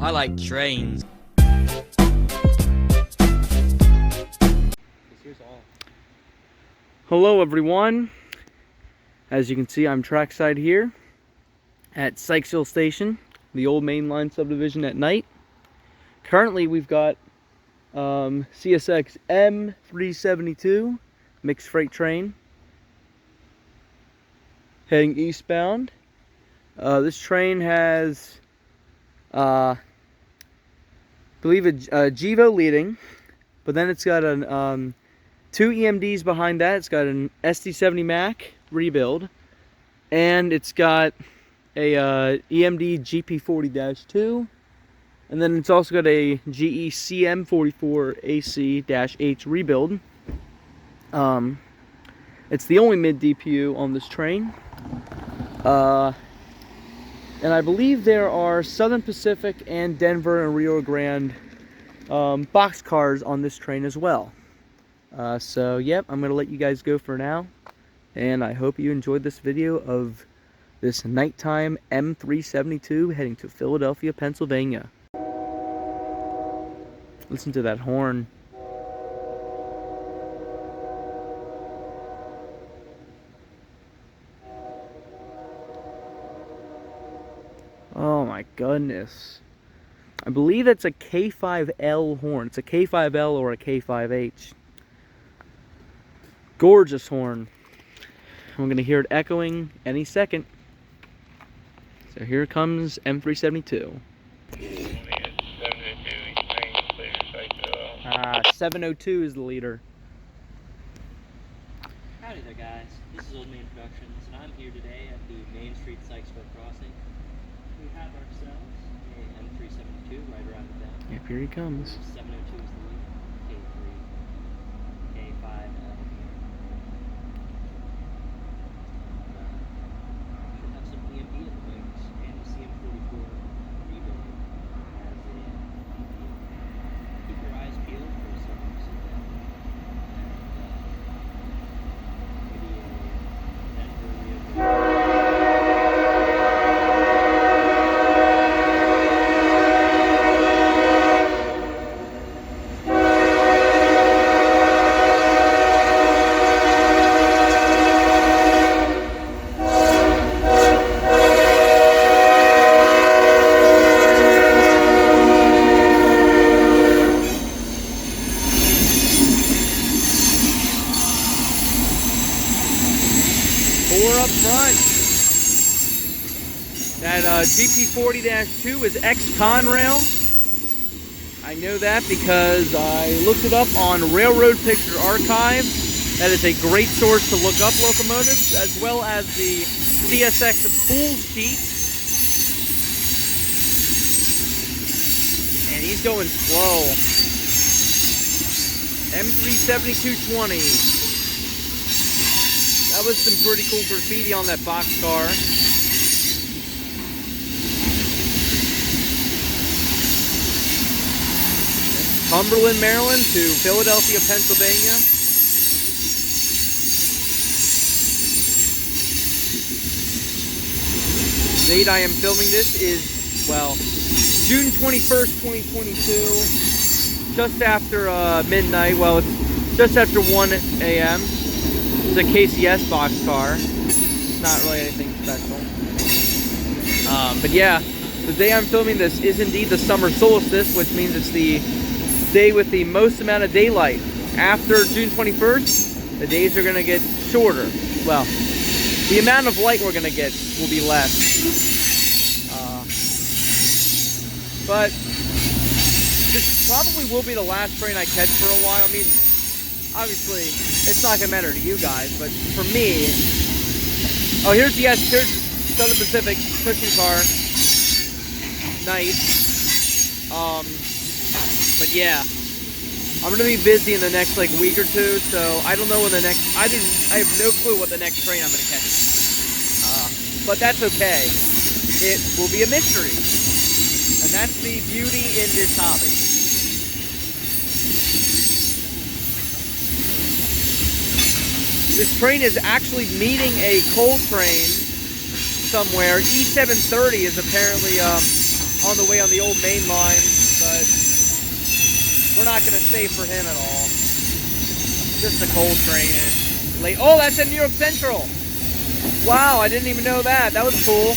I like trains. Hello everyone. As you can see, I'm trackside here at Sykesville Station, the old main line subdivision at night. Currently we've got CSX M372 mixed freight train heading eastbound. This train has I believe a GEVO leading, but then it's got an two EMDs behind that. It's got an SD70MACe rebuild, and it's got a EMD GP40-2, and then it's also got a GE CM44AH-H rebuild. It's the only mid DPU on this train, and I believe there are Southern Pacific and Denver and Rio Grande boxcars on this train as well. So yep, I'm gonna let you guys go for now, and I hope you enjoyed this video of this nighttime M372 heading to Philadelphia, Pennsylvania. Listen to that horn. Oh my goodness. I believe that's a K5L horn. It's a K5L or a K5H. Gorgeous horn. I'm going to hear it echoing any second. So here comes M372. 702 is the leader. Howdy there, guys. This is Old Main Productions, and I'm here today at the Main Street Sykesville crossing. We have ourselves a M372 right around the bend. Yep, here he comes. 702 is the lead. K5L here. Should have some EMD in the wings, and the CM44 rebuild has a DPU. Keep your eyes peeled for some sit down. And maybe a Denver Rio Grande. Up front. That GP40-2 is ex-Conrail. I know that because I looked it up on Railroad Picture Archive. That is a great source to look up locomotives, as well as the CSX pool sheet. And he's going slow. M37220. That was some pretty cool graffiti on that boxcar. Cumberland, Maryland to Philadelphia, Pennsylvania. The date I am filming this is, well, June 21st, 2022. Just after midnight. Well, it's just after 1 a.m. It's a KCS boxcar. Not really anything special. But yeah, the day I'm filming this is indeed the summer solstice, which means it's the day with the most amount of daylight. After June 21st, the days are going to get shorter. Well, the amount of light we're going to get will be less. But this probably will be the last train I catch for a while. I mean, obviously, it's not going to matter to you guys, but for me... Oh, here's Southern Pacific pushing car. Nice. But yeah, I'm going to be busy in the next, like, week or two, so I don't know when the next... I have no clue what the next train I'm going to catch. But that's okay. It will be a mystery. And that's the beauty in this hobby. This train is actually meeting a coal train somewhere. E730 is apparently on the way on the old main line, but we're not going to stay for him at all. Just a coal train. Late. Oh, that's in New York Central. Wow, I didn't even know that. That was cool.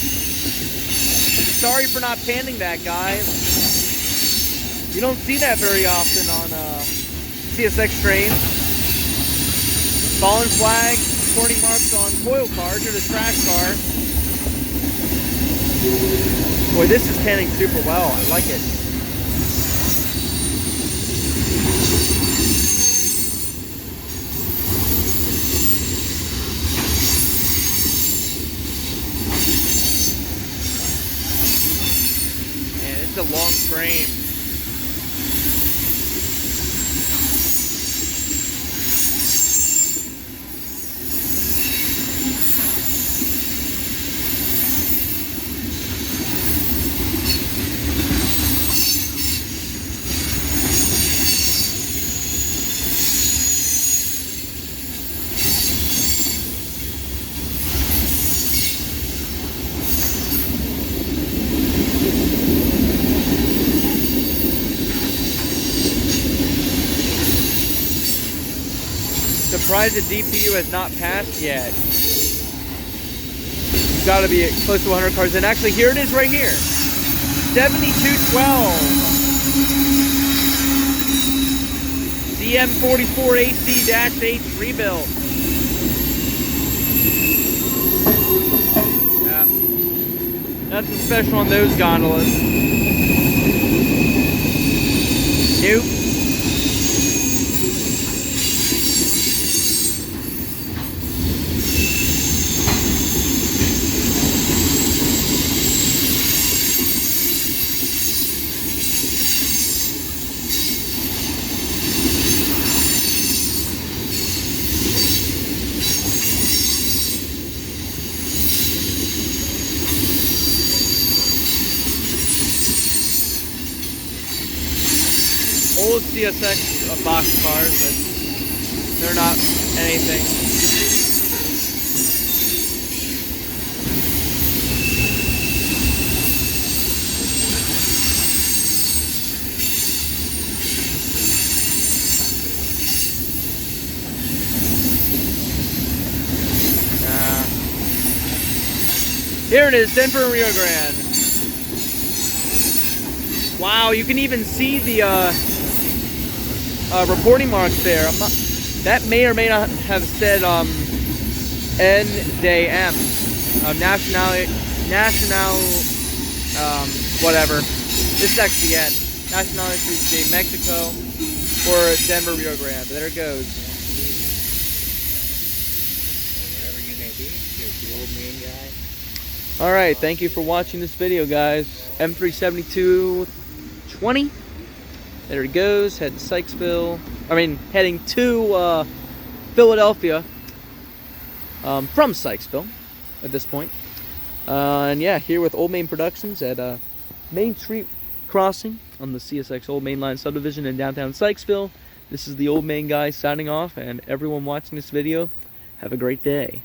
Sorry for not panning that, guys. You don't see that very often on CSX trains. Fallen flag, reporting marks on coil cars or the trash car. Boy, this is panning super well. I like it. Man, it's a long train. Surprised the DPU has not passed yet. You've got to be close to 100 cars. And actually, here it is right here. 7212. CM44AH rebuild. Yeah. Nothing special on those gondolas. Nope. Old CSX box cars, but they're not anything. Here it is, Denver and Rio Grande. Wow, you can even see the reporting marks there. That may or may not have said NDM, whatever. This is actually the N. Nationality de Mexico or Denver, Rio Grande. But there it goes. Wherever you may be, here's the old main guy. All right, thank you for watching this video, guys. M37220. There it goes, heading to Sykesville. Heading to Philadelphia from Sykesville at this point. And yeah, here with Old Main Productions at Main Street Crossing on the CSX Old Main Line subdivision in downtown Sykesville. This is the Old Main guy signing off, and everyone watching this video, have a great day.